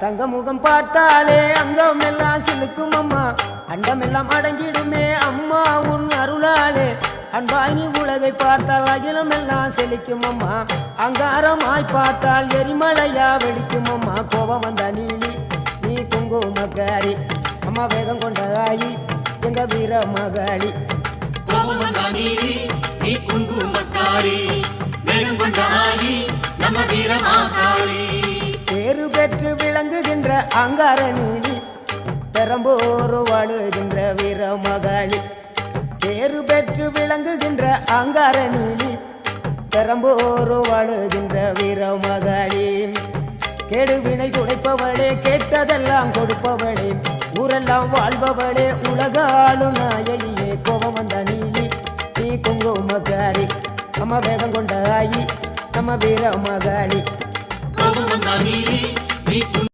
தங்க முகம் பார்த்தாலே அங்கம் எல்லாம் சிலுக்கும் அம்மா, அண்டமெல்லாம் அடங்கிடுமே அம்மா உன் அருளாலே. அன்பாங்கி உலகை பார்த்தால் அகிலம் எல்லாம் செழிக்கும் அம்மா, அங்காரமாய் பார்த்தால் எரிமலையா வெடிக்கும் அம்மா. கோபம் வந்த நீலி நீ குங்குமக்காரி அம்மா, வேகம் கொண்ட ஆயி எங்க வீர மகாளி. கோபம் வந்த நீலி நீ குங்குமக்காரி, வேகம் கொண்ட ஆயி நம்ம வீர மகாளி. பேரு பெற்று விளங்குகின்ற அங்கார நீலி, பெரம்போரு வாழுகின்ற வீர மகாளி. பேரு பெற்று விளங்குகின்ற அங்கார நீலி, பெரம்போரு வாழுகின்ற வீர மகாளி. கேடுவினை துடைப்பவளே, கேட்டதெல்லாம் கொடுப்பவளே, ஊரெல்லாம் வாழ்பவளே, உலகாளு நாயகியே. கோபம் வந்த நீலி நீ குங்குமக்காரி அம்மா, வேகம் கொண்ட ஆயி நம்ம வீர மகாளி. கோபம் வந்த நீலி நீ